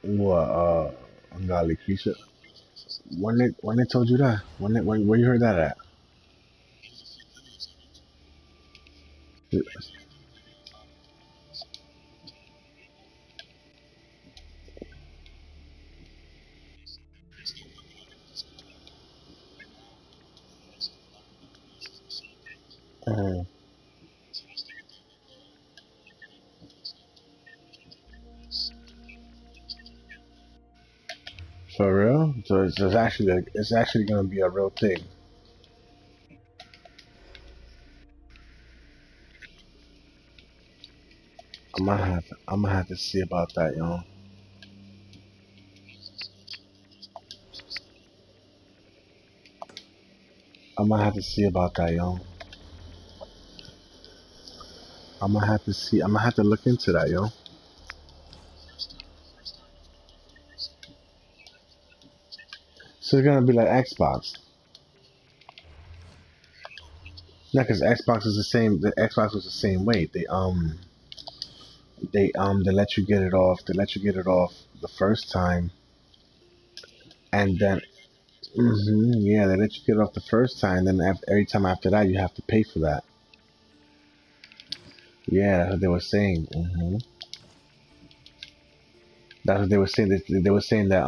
What, ungodly creature? When they told you that? When where you heard that at? Uh, for real? So it's actually gonna be a real thing. I'm gonna have to see about that, yo. I'm gonna have to see about that, yo. I'm gonna have to see. I'm gonna have to look into that, yo. So it's gonna be like Xbox. Yeah, because Xbox is the same. The Xbox was the same way. They let you get it off. They let you get it off the first time, and then yeah, they let you get it off the first time. Then every time after that, you have to pay for that. Yeah, that's what they were saying. That's what they were saying. They were saying that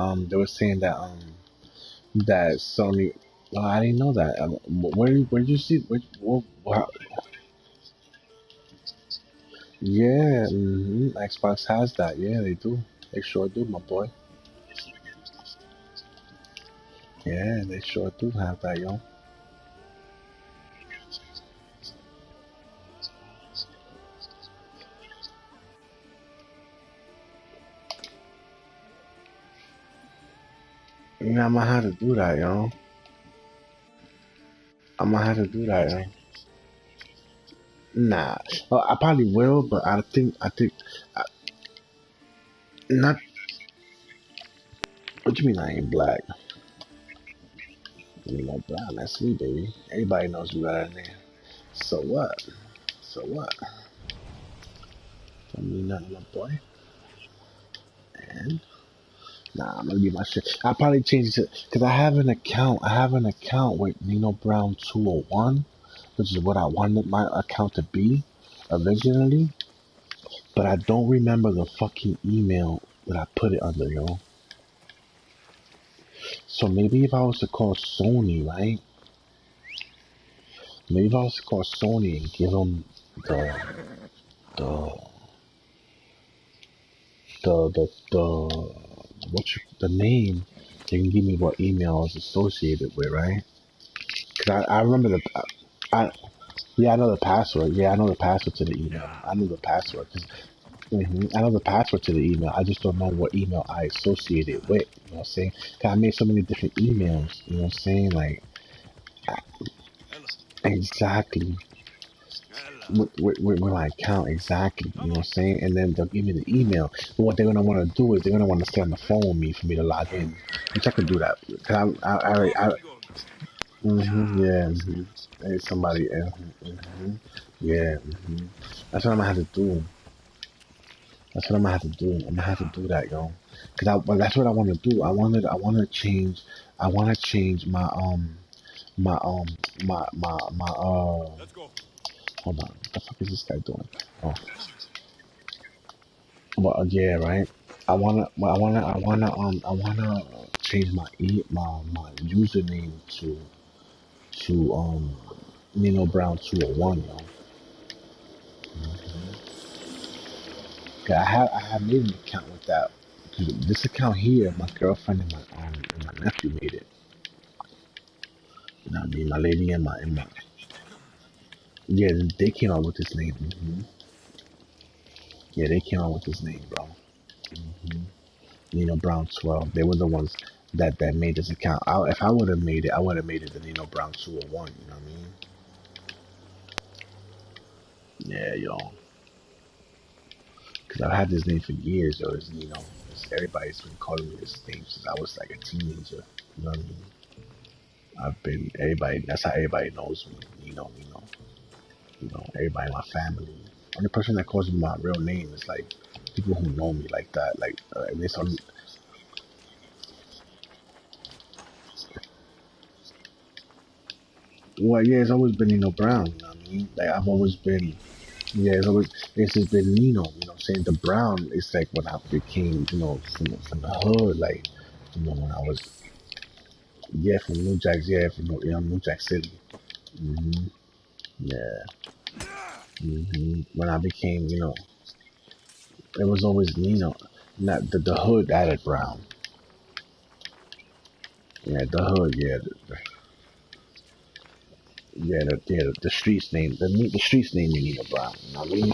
that Sony. Oh, I didn't know that. Where did you see? Yeah, Xbox has that. Yeah, they do. They sure do, my boy. Yeah, they sure do have that, yo. Yeah, I'm gonna have to do that, yo. I'm gonna have to do that, yo. Nah, well, I probably will, but I think, not. What you mean I ain't black? You mean like brown? That's me, baby. Everybody knows me better than that. So what? So what? Don't mean nothing, my boy. And nah, I'm gonna be my shit. I'll probably change it because I have an account. I have an account with Nino Brown 201, which is what I wanted my account to be originally. But I don't remember the fucking email that I put it under, yo. So maybe if I was to call Sony, right? Maybe if I was to call Sony and give them the the the the name, they can give me what email is associated with, right? Cause I remember I yeah, I know the password. Yeah, I know the password to the email. I know the password. I know the password to the email. I just don't know what email I associate it with. You know what I'm saying? 'Cause I made so many different emails. You know what I'm saying? Like exactly with my account exactly. You know what I'm saying? And then they'll give me the email. But what they're gonna want to do is they're gonna want to stay on the phone with me for me to log in, which I can do that. Cause yeah, Hey, somebody, yeah, that's what I'm gonna have to do. That's what I'm gonna have to do. I'm gonna have to do that, yo. Well, that's what I want to do. I want to change my hold on. What the fuck is this guy doing? Oh, well, yeah, right. I wanna change my username to Nino Brown 201, yo. 'Cause I have made an account with that. 'Cause this account here, my girlfriend and my nephew made it. You know what I mean? My lady and my yeah, they came out with this name. Yeah, they came out with this name, bro. Nino Brown 12. They were the ones that made this account. If I would have made it, I would have made it the Nino Brown 201. You know what I mean? Yeah, yo. Because I've had this name for years, yo. Everybody's been calling me this name since I was like a teenager. You know what I mean? I've been everybody. That's how everybody knows me. Everybody in my family. Only person that calls me my real name is like people who know me like that. Like they saw me. Well, yeah, it's always been Nino Brown. You know what I mean? Like I've always been. Yeah, it's just been Nino. You know, what I'm saying the Brown. It's like when I became, from the hood. Like, when I was, yeah, from New Jack, yeah, from New Jack City. Hmm. Yeah. When I became, it was always Nino. Not the hood added Brown. Yeah, the hood. Yeah, the streets name the streets named me Nino Brown. You know what I mean?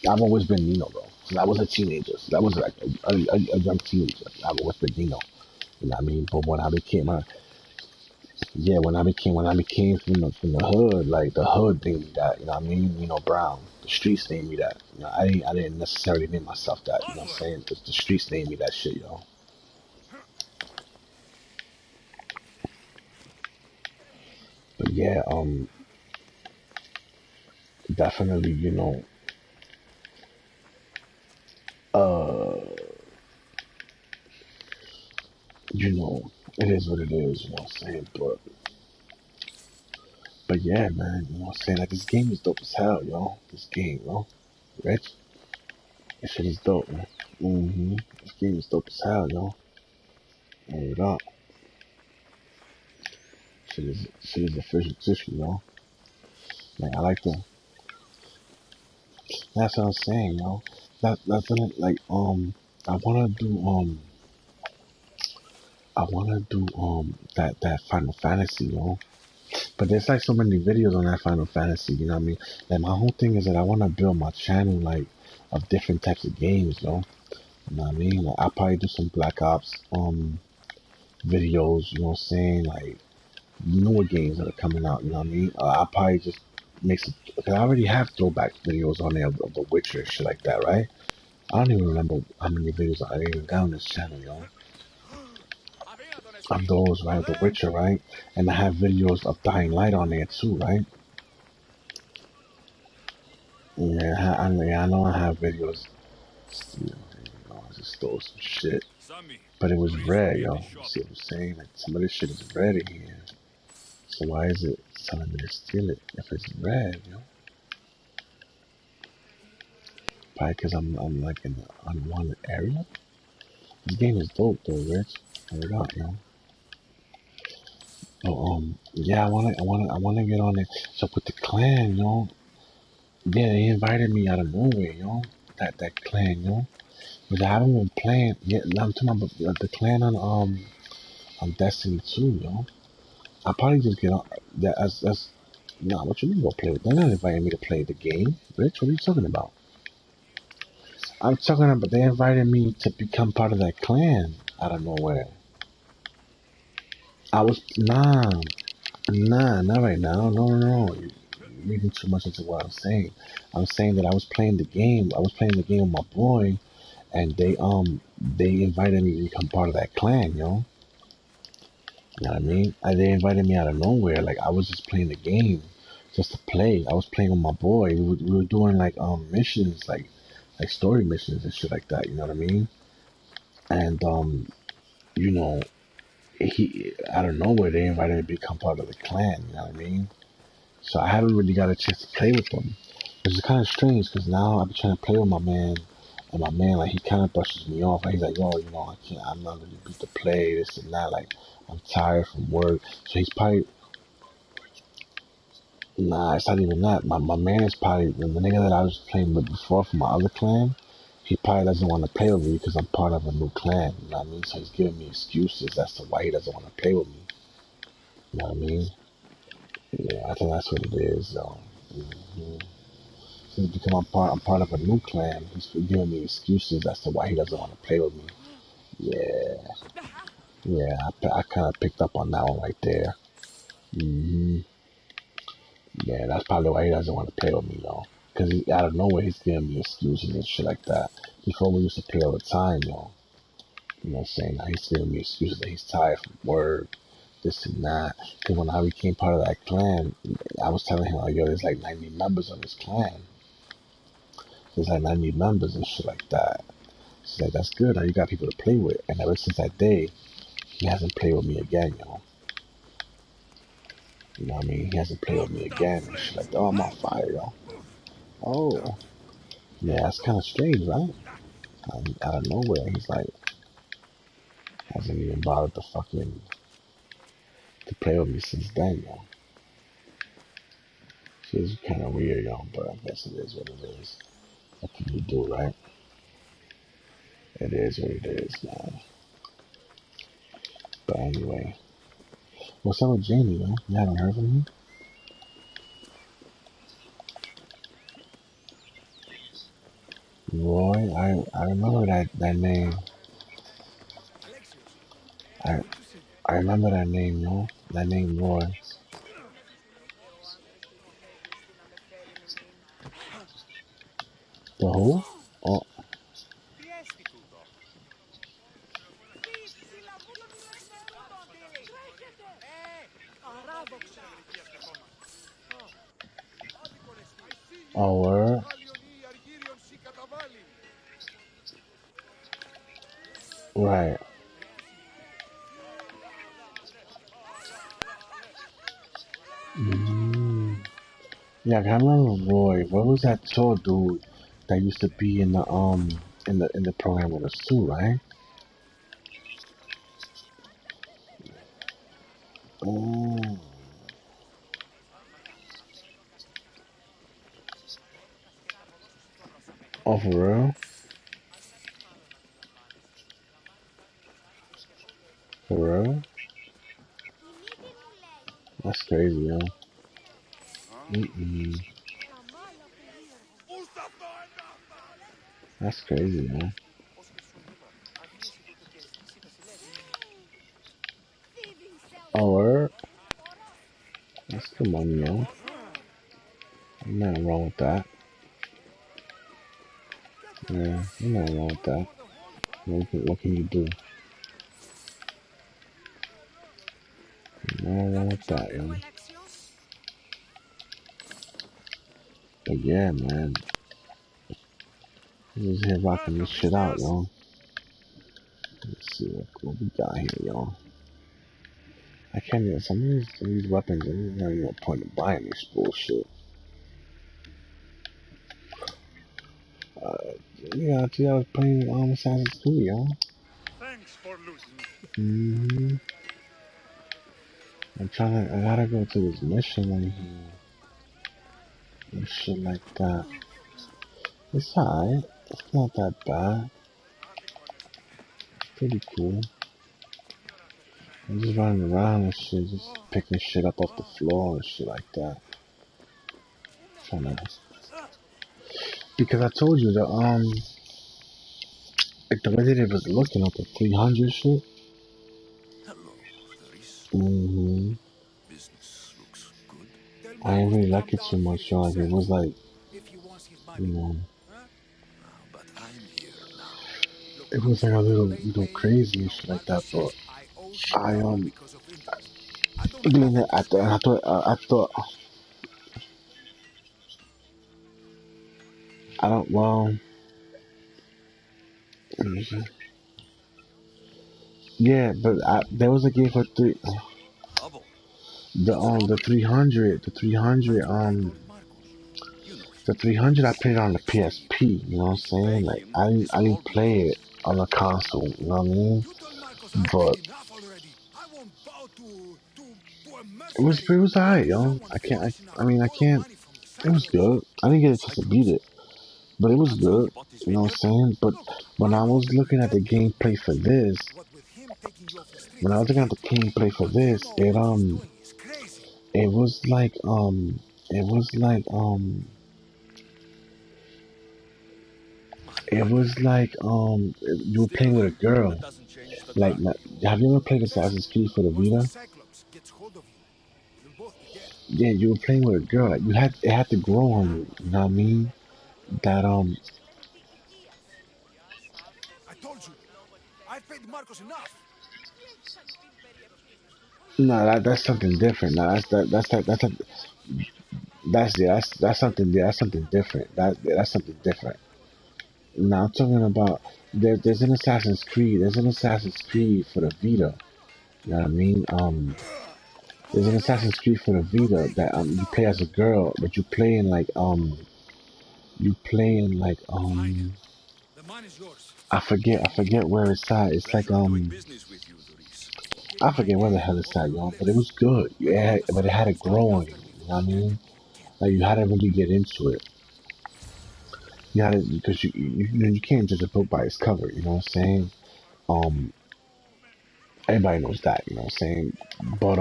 I've always been Nino, bro. Since I was a teenager. Since I was like a young teenager. I've always been Nino. You know what I mean? But when I became when I became from the hood, like the hood named me that, you know what I mean? Brown. The streets named me that. I didn't necessarily name myself that, you know what I'm saying? The streets named me that shit, yo. But yeah, definitely, uh it is what it is, you know what I'm saying? But yeah, man, you know what I'm saying? Like this game is dope as hell, yo. This game, yo. Rich? This shit is dope, man. This game is dope as hell, yo. Hold up. Shit is official tissue, yo. Like I like the that's what I'm saying, yo. That's what like I wanna do that Final Fantasy, yo. But there's like so many videos on that Final Fantasy, you know what I mean? Like my whole thing is that I wanna build my channel like of different types of games, yo. You know what I mean? Like I'll probably do some Black Ops videos, you know what I'm saying? Like newer games that are coming out, you know what I mean? I'll probably just make some, because I already have throwback videos on there of The Witcher and shit like that, right? I don't even remember how many videos I even got on this channel, yo. Of those, right? The Witcher, right? And I have videos of Dying Light on there too, right? Yeah, I know I have videos. I just stole some shit. But it was red, yo. See what I'm saying? Like, some of this shit is red in here. So why is it telling me to steal it if it's red, yo? Probably because I'm like in the unwanted area. This game is dope though, Rich. Hold up, yo. Oh, yeah, I wanna get on it. So with the clan, yo. Yeah, they invited me out of nowhere, yo. That clan, yo. But I haven't been playing. Yeah, I'm talking about the clan on Destiny 2, yo. I'll probably just get on that as nah. What you mean go play with? They're not inviting me to play the game, Rich. What are you talking about? I'm talking about they invited me to become part of that clan out of nowhere. I was not right now. No. You're reading too much into what I'm saying. I'm saying that I was playing the game. I was playing the game with my boy, and they invited me to become part of that clan, yo. You know what I mean? They invited me out of nowhere. Like I was just playing the game, just to play. I was playing with my boy. We were doing like missions, like story missions and shit like that. You know what I mean? And you know, he out of nowhere they invited me to become part of the clan. You know what I mean? So I haven't really got a chance to play with them, which is kind of strange because now I've been trying to play with my man, and my man like he kind of brushes me off. Like, he's like, yo, I can't. I'm not really beat to play this and that. Like I'm tired from work, so he's probably nah. It's not even that. My man is probably the nigga that I was playing with before from my other clan. He probably doesn't want to play with me because I'm part of a new clan. You know what I mean? So he's giving me excuses as to why he doesn't want to play with me. You know what I mean? Yeah, I think that's what it is, though. Hmm. Since because I'm part of a new clan, he's giving me excuses as to why he doesn't want to play with me. Yeah, yeah, I kind of picked up on that one right there. Hmm. Yeah, that's probably why he doesn't want to play with me, though. Because out of nowhere, he's giving me excuses and shit like that. Before we used to play all the time, yo. You know what I'm saying? Now he's giving me excuses that he's tired from work, this and that. Because when I became part of that clan, I was telling him, like, yo, there's like 90 members of this clan. She's like, I need members and shit like that. She's like, that's good. Now you got people to play with. And ever since that day, he hasn't played with me again, yo. You know what I mean? He hasn't played with me again. And shit like, oh, I'm on fire, yo. Oh, yeah, that's kind of strange, right? Out of nowhere, he's like, hasn't even bothered to play with me since then, yo. She's kind of weird, yo, but I guess it is what it is. What can you do, right? It is what it is, man. But anyway, what's up with Jamie, yo? You haven't heard from him? Roy, I remember that name. I I remember that name, yo. That name, Roy. The who? Oh, oh, word? Right. Mm. Yeah, I remember Roy. What was that tall dude that used to be in the program with us too, right? Oh, oh, for real? For real? That's crazy, yo. Mm-mm. That's crazy, yo. Oh, word? That's good money, yo. Nothing wrong with that. Yeah, nothing wrong with that. What can you do? Nothing wrong with that, yo. But yeah, man. Just here rocking this shit out, yo. Let's see what we got here, yo. I can't even, some of these weapons, there's not even no point in buying this bullshit. Uh, yeah, actually, I was playing Assassin's Creed, yo. Mm-hmm. I gotta go to this mission right here. And shit like that. It's alright. It's not that bad. It's pretty cool. I'm just running around and shit, just picking shit up off the floor and shit like that. Trying to, because I told you the like the way that it was looking at the 300 shit. Mm-hmm. I didn't really like it too much, yo. Like it was like, you know, it was like a little crazy and shit like that. But I being that I thought I don't well. Yeah, but there was a game for the 300 the 300 I played on the PSP. You know what I'm saying? Like I didn't play it on a console. You know what I mean? But it was alright, yo. I mean I can't. It was good. I didn't get a chance to beat it, but it was good. You know what I'm saying? But when I was looking at the gameplay for this, when I was looking at the gameplay for this, it was like it was like it was like you were playing with a girl. Like, have you ever played Assassin's Creed for the Vita? Yeah, you were playing with a girl. Like, it had to grow on you. You know what I mean? That no, that's something different. No, that's yeah, that's something different. That's something different. Now I'm talking about there's an Assassin's Creed. There's an Assassin's Creed for the Vita. You know what I mean? There's an Assassin's Creed for the Vita that you play as a girl, but you play in like I forget where it's at. It's like I forget where the hell it's at, y'all. But it was good. Yeah, but it had a grow on you. You know what I mean? Like you had to really get into it. You had to because you can't judge a book by its cover. You know what I'm saying? Um, everybody knows that. You know what I'm saying? But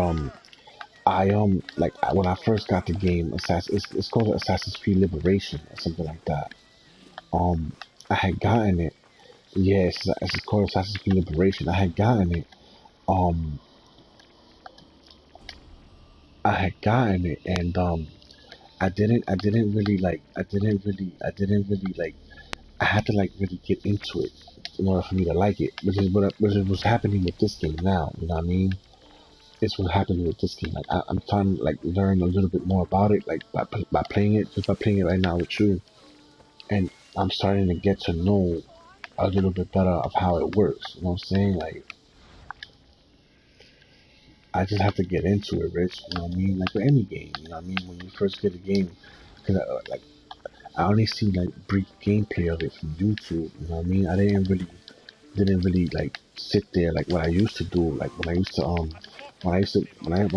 when I first got the game, it's called Assassin's Creed Liberation or something like that. Um, I had gotten it. Yeah, it's called Assassin's Creed Liberation. I had gotten it. Um, I had gotten it, and I didn't really like. I had to like really get into it in order for me to like it, which is what's happening with this game now. You know what I mean? It's what's happening with this game. Like I'm trying to like learn a little bit more about it, like by playing it, just by playing it right now with you, and I'm starting to get to know a little bit better of how it works. You know what I'm saying? Like I just have to get into it, Rich. You know what I mean? Like with any game, you know what I mean? When you first get a game, because like I only see like brief gameplay of it from YouTube. You know what I mean? I didn't really like sit there like what I used to do. Like when I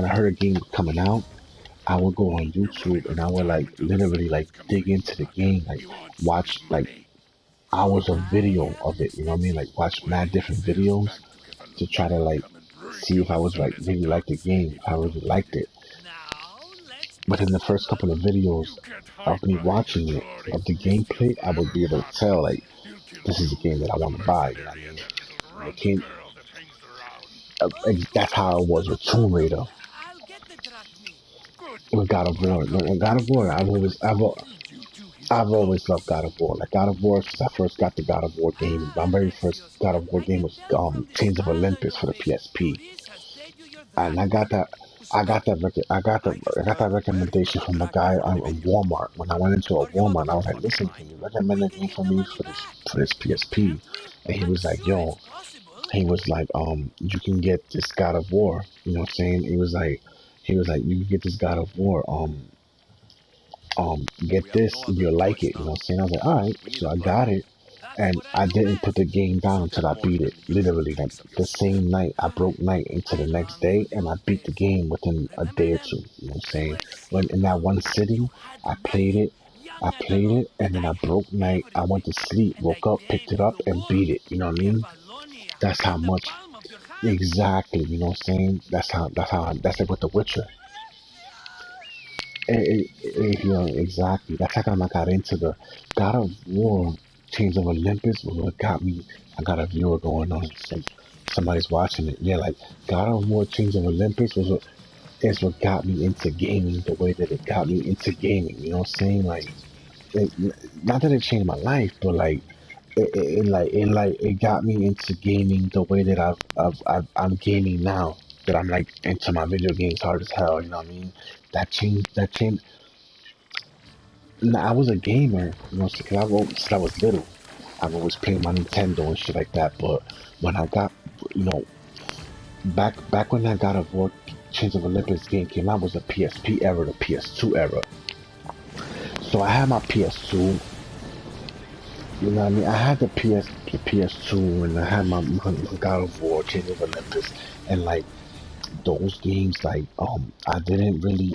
heard a game coming out, I would go on YouTube and I would like literally like dig into the game, like watch like hours of video of it. You know what I mean? Like watch mad different videos to try to like see if I was like really like the game, if I really liked it. But in the first couple of videos of me watching it, of the gameplay, I would be able to tell like this is the game that I want to buy. You know what I mean? When it came, that's how it was with Tomb Raider, with God of War. With God of War, I've always loved God of War. Like God of War, since I first got the God of War game, my very first God of War game was Chains of Olympus for the PSP, and I got that recommendation from a guy on Walmart. When I went into a Walmart, I was like, "Listen, can you recommend a game for me for this PSP?" And he was like, "Yo," he was like, "You can get this God of War." You know what I'm saying? He was like, "You can get this God of War. Get this, you'll like it." You know what I'm saying? I was like, "All right," so I got it. And I didn't put the game down until I beat it. Literally, like the same night, I broke night into the next day, and I beat the game within a day or two. You know what I'm saying? When in that one sitting, I played it, and then I broke night. I went to sleep, woke up, picked it up, and beat it. You know what I mean? That's how much exactly. You know what I'm saying? That's like with The Witcher. You know, exactly. That's how come I got into the God of War. Chains of Olympus was what got me. I got a viewer going on. Somebody's watching it. Yeah, like God of War, Chains of Olympus is what got me into gaming the way that it got me into gaming. You know what I'm saying? Like, it, not that it changed my life, but like it got me into gaming the way that I'm gaming now. That I'm like into my video games hard as hell. You know what I mean? That changed. Nah, I was a gamer, you know, because since I was little, I've always played my Nintendo and shit like that. But when I got, you know, back when I got a War Chains of Olympus game came out was the PSP era, the PS2 era. So I had my PS2, you know what I mean? I had the PS2, and I had my God of War Chains of Olympus, and like those games, like I didn't really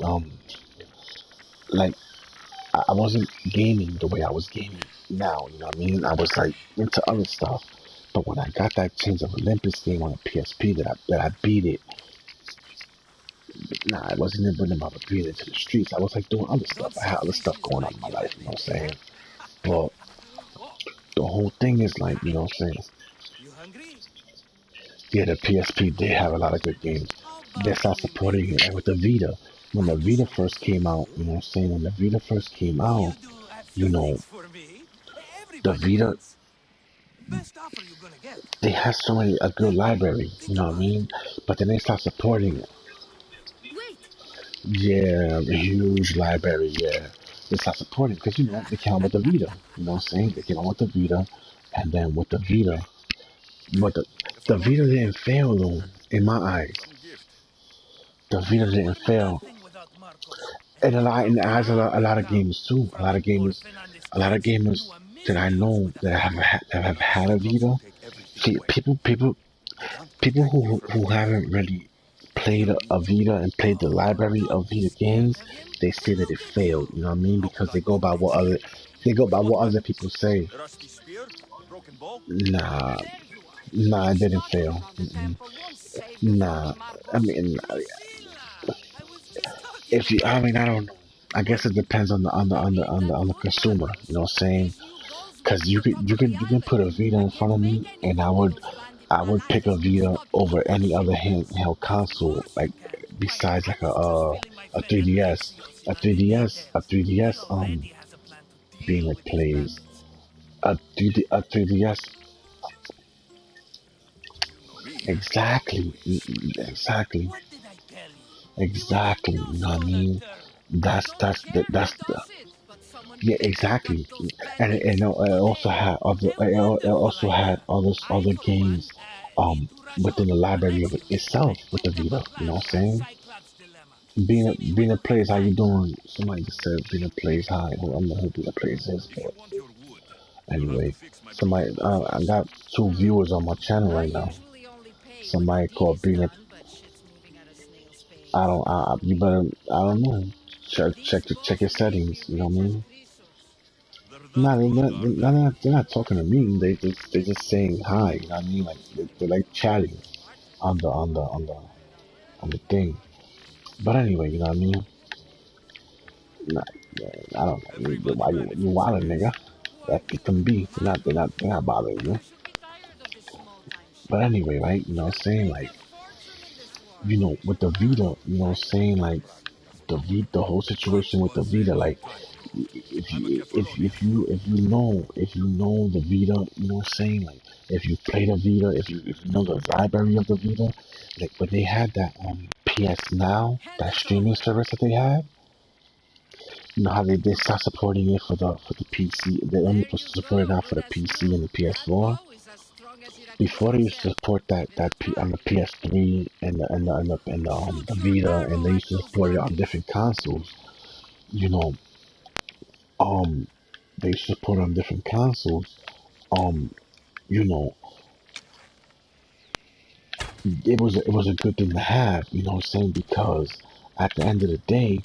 like I wasn't gaming the way I was gaming now, you know what I mean? I was like into other stuff. But when I got that Chains of Olympus game on the PSP that I beat it, nah, I wasn't even about to beat it to the streets. I was like doing other stuff. I had other stuff going on in my life, you know what I'm saying? But the whole thing is like, you know what I'm saying? Yeah, the PSP did have a lot of good games. They start supporting it. Like with the Vita, when the Vita first came out, you know what I'm saying? When the Vita first came out, you know, the Vita they have so many a good library, you know what I mean? But then they start supporting it. Yeah, a huge library, yeah. they stopped supporting because they came out with the Vita. You know what I'm saying? They came out with the Vita, and then with the Vita, but the Vita didn't fail though. In my eyes, the Vita didn't fail. And and it has a lot of gamers too. A lot of gamers that I know that have had a Vita. See, people who haven't really played a Vita and played the library of Vita games, they say that it failed. You know what I mean? Because they go by what other people say. Nah, nah, it didn't fail. Mm-mm. Nah, I mean, if you, I mean, I don't know. I guess it depends on the consumer. You know what I'm saying? Because you can put a Vita in front of me, and I would pick a Vita over any other handheld console, like besides like a 3DS, a 3DS being like plays a 3DS exactly exactly. You know what I mean? That's the Yeah, exactly. And it also had it also had other games within the library of it itself with the Vita. You know what I'm saying? Being a plays, how you doing? Somebody just said being a plays, hi. Well, I don't know who being a plays is, but anyway, somebody I got two viewers on my channel right now. Somebody called being a I don't you better I don't know. Check your settings. You know what I mean? No, they're not talking to me. They're just saying hi. You know what I mean? Like they're like chatting on the thing. But anyway, you know what I mean? Nah, yeah, I don't know. Why you wildin', nigga? Let them be. They're not bothering you. But anyway, right? You know what I'm saying? Like, with the Vita, you know what I'm saying? Like the whole situation with the Vita, like if you know the Vita, you know what I'm saying? Like if you play the Vita, if you know the library of the Vita, like but they had that PS Now, that streaming service that they had. You know how they start supporting it for the PC. They only support it now for the PC and the PS4. Before they used to support on the PS3 the Vita, and they used to support it on different consoles. You know, um, they used to support it on different consoles. Um, you know, it was a good thing to have. You know what I'm saying? Because at the end of the day,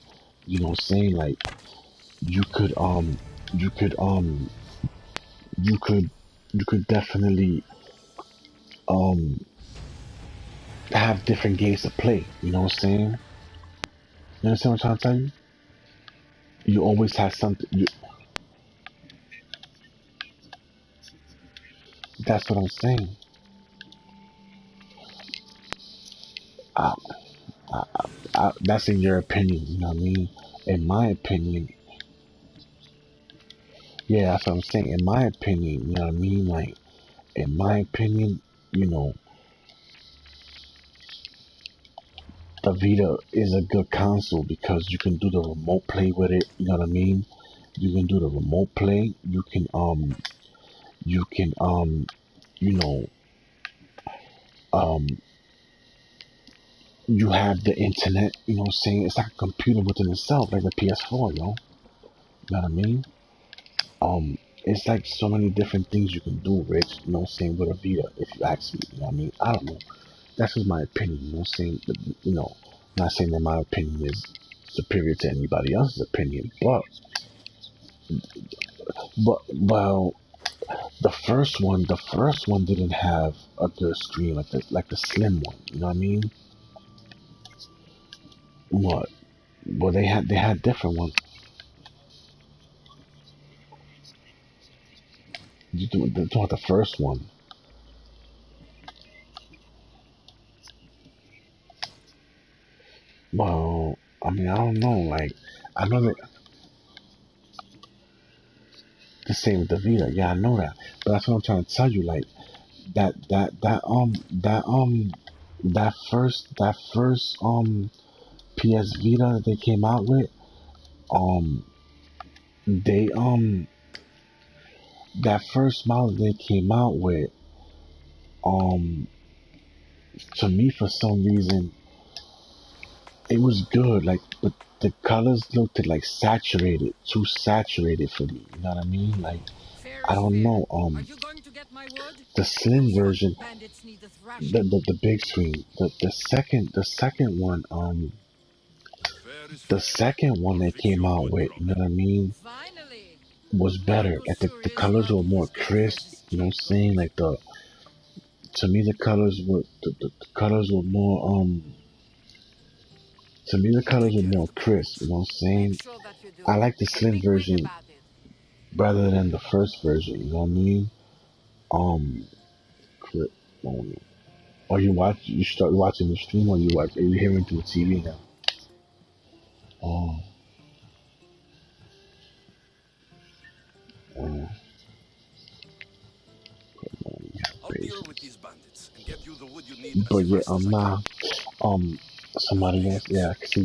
you know what I'm saying, like you could you could um you could you could definitely um have different games to play. You know what I'm saying? You understand what I'm trying to tell you? You always have something. That's what I'm saying. I, that's in your opinion. You know what I mean? In my opinion, yeah, that's what I'm saying. In my opinion, you know what I mean? Like, in my opinion, you know, the Vita is a good console because you can do the remote play with it. You know what I mean? You can do the remote play. You can you know um you have the internet. You know what I'm saying? It's like a computer within itself, like the PS4, yo. You know what I mean? It's like so many different things you can do, Rich. You know what I'm saying, with a Vita, if you ask me. You know what I mean? I don't know. That's just my opinion. You know what I'm saying? But, I'm not saying that my opinion is superior to anybody else's opinion, but well, the first one didn't have a good screen like the slim one. You know what I mean? What? Well, they had different ones. You talking about the first one? Well, I mean, I don't know. Like, I know that the same with the Vita. Yeah, I know that. But that's what I'm trying to tell you. Like that first PS Vita that they came out with. Um, they that first model they came out with, um, to me for some reason it was good. Like, but the colors looked like saturated, too saturated for me. You know what I mean? Like, Fair I is don't fair. know. Are you going to get my wood? The slim Those version, Yorkie bandits need a the thrashing. the big screen, the second one, Fair is the fair. second one I'll they fix came your out wood with. You know problem. what I mean? Finally! Was better. Marco Like sure the is colors were rocking more his best crisp. precious You know what I'm saying? capecoat. Like to me the colors were the colors were more to me the I'll colors take were care of more the crisp. You problems. know what I'm Make saying? sure that you I do. like the And slim be quick version about it. rather than the first version. You know what I mean? Um, cri- um, or you watch you start watching the stream, or you watch are you hearing through the TV now? Oh, oh, yeah, I'll deal with patience. these bandits and get you the wood you need as But yeah, fast as I can. nah. Have Somebody else. Yeah, patience. I can see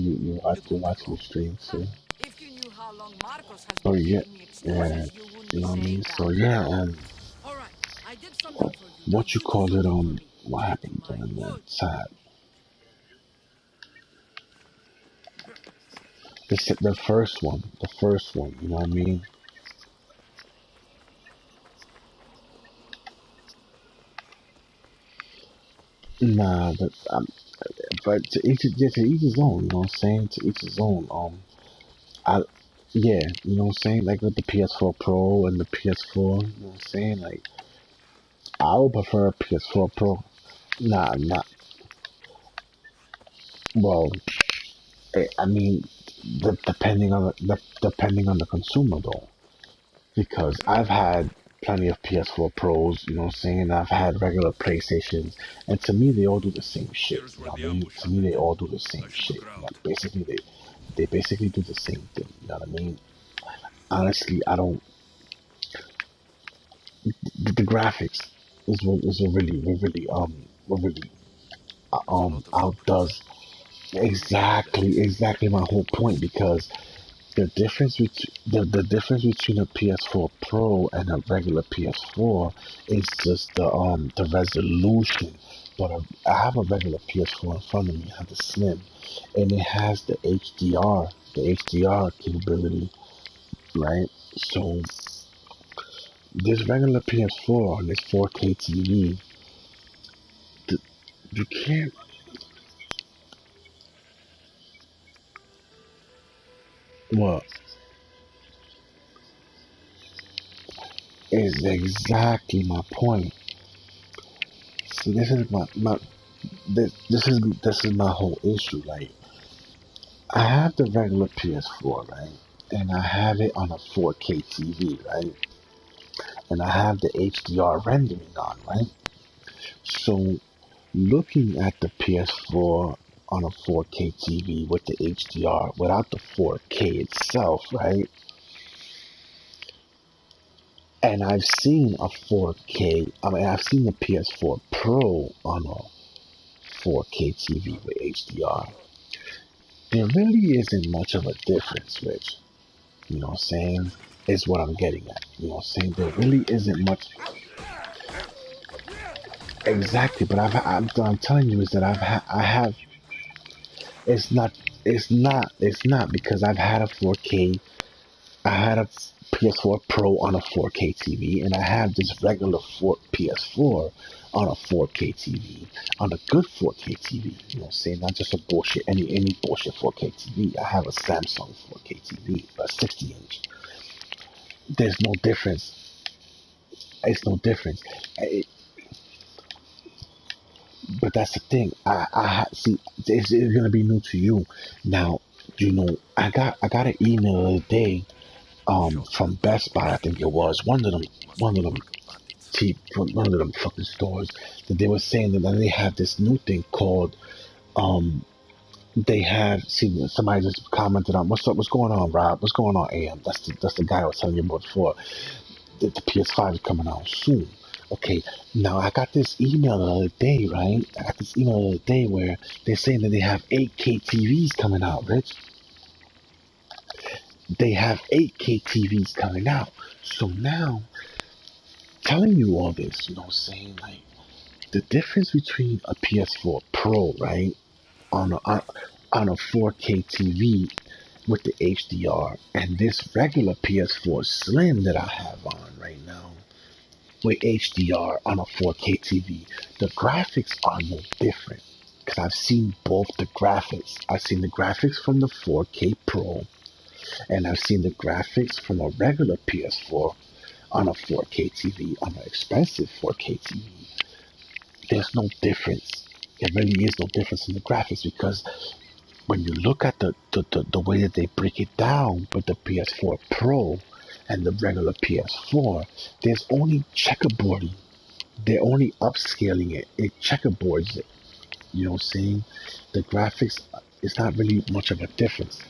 It you're won't take watching the long. stream Ha! too. If you knew how long Marcos has But been yeah, giving me yeah, excuses, you wouldn't you be know what I mean. saying So that. yeah, Alright, I did something for you. Now what you you do call it? something for me. What Take happened my during that wood. time? The first one. You know what I mean? Nah, but to each his own. You know what I'm saying? To each his own. I yeah, you know what I'm saying? Like with the PS4 Pro and the PS4. You know what I'm saying? Like I would prefer a PS4 Pro. Nah, not well. I mean, depending on the consumer though, because I've had plenty of PS4 Pros. You know what I'm saying? I've had regular PlayStations, and to me, they all do the same shit. Here's You where know what the I mean? ambush To me, they happened. all do the same I should shit. look around. Like basically, they basically do the same thing. You know what I mean? Honestly, I don't. The graphics is what really There's a lot of footprints. outdoes All very necessary. exactly my whole point because the difference between a PS4 Pro and a regular PS4 is just the resolution. But I have a regular PS4 in front of me. I have the Slim, and it has the HDR capability, right? So this regular PS4 on this 4K TV, you can't. Well, is exactly my point. See, this is my whole issue. Like, I have the regular PS4, right? And I have it on a 4K TV, right? And I have the HDR rendering on, right? So, looking at the PS4 on a 4K TV with the HDR without the 4K itself, right? And I've seen a 4K, I mean, I've seen the PS4 Pro on a 4K TV with HDR. There really isn't much of a difference, Rich. You know what I'm saying? Is what I'm getting at. You know what I'm saying? There really isn't much exactly, but I'm telling you is that I have it's not it's not because I've had a 4K I had a PS4 Pro on a 4K TV and I have this regular PS4 on a 4K TV on a good 4K TV. You know what I'm saying? Not just a bullshit any bullshit 4K TV. I have a Samsung 4K TV, a 60 inch. There's no difference. It's no difference. It, but that's the thing. See. It's gonna be new to you. Now, I got an email the other day. From Shotguns, Best Buy, I think it riflemen. was Must one be of the them work of bandits. one of them fucking stores that they were saying that they have this new thing called they have see somebody just commented on what's up, what's going on, Rob, what's going on, AM. That's the guy I was telling you about before. The PS5 is coming out soon. Okay, now I got this email the other day, right? I got this email the other day where they're saying that they have 8K TVs coming out, Rich. they have 8K TVs coming out. So now, telling you all this, you know, saying like the difference between a PS4 Pro, right, on a 4K TV with the HDR and this regular PS4 Slim that I have on right now with HDR on a 4K TV, the graphics are no different. Because I've seen both the graphics. I've seen the graphics from the 4K Pro, and I've seen the graphics from a regular PS4 on a 4K TV, on an expensive 4K TV. There's no difference. There really is no difference in the graphics because when you look at the way that they break it down with the PS4 Pro and the regular PS4, there's only checkerboarding. They're only upscaling it. It checkerboards it. You know what I'm saying? The graphics is not really much of a difference.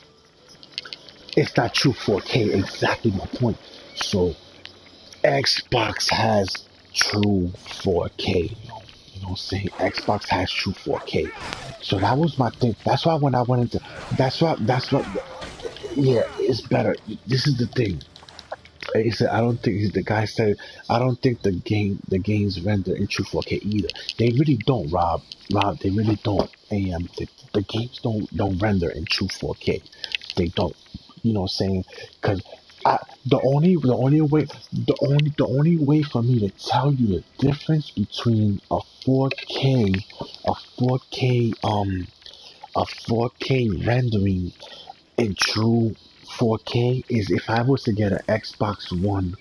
It's not true 4K. Exactly my point. So Xbox has true 4K. You know what I'm saying? Xbox has true 4K. So that was my thing. That's why when I went into, that's what, yeah, it's better. This is the thing. He said, I don't think the guy said, I don't think the games render in true 4K either. They really don't, Rob. Rob, they really don't. The games don't render in true 4K. They don't. You know what I'm saying? Because the only way for me to tell you the difference between a 4K a 4K a 4K rendering in true 4K is if I was to get an Xbox One,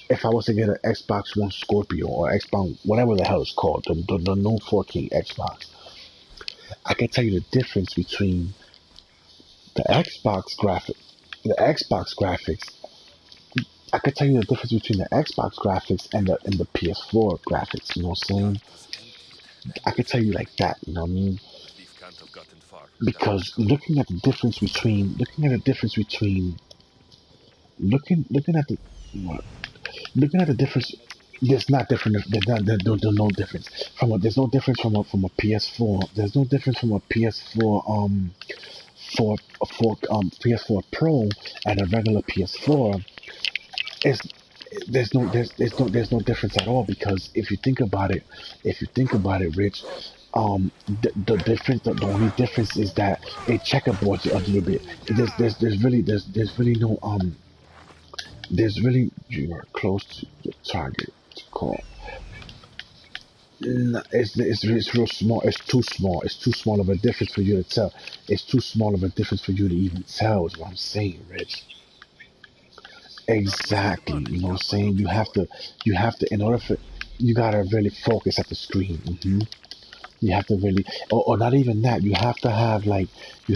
if I was to get an Xbox One Scorpio or Xbox, whatever the hell it's called, the new 4K Xbox, I can tell you the difference between the Xbox graphic, the Xbox graphics. I could tell you the difference between the Xbox graphics and the PS4 graphics. You know what I'm saying? I could tell you like that. You know what I mean? Because looking at the difference between looking at the looking at the difference, there's not different. There's no difference there's no difference from a PS4. There's no difference from a PS4 for PS4 Pro and a regular PS4. It's there's no difference at all because if you think about it, Rich, the only difference is that it checkerboards it a little bit. There's really no there's really you are close to your target to call. It's real small. It's too small. It's too small of a difference for you to tell. It's too small of a difference for you to even tell. Is what I'm saying, Rich. Exactly. You know what I'm saying? In order for, you gotta really focus at the screen. You have to really, or not even that. You have to have like the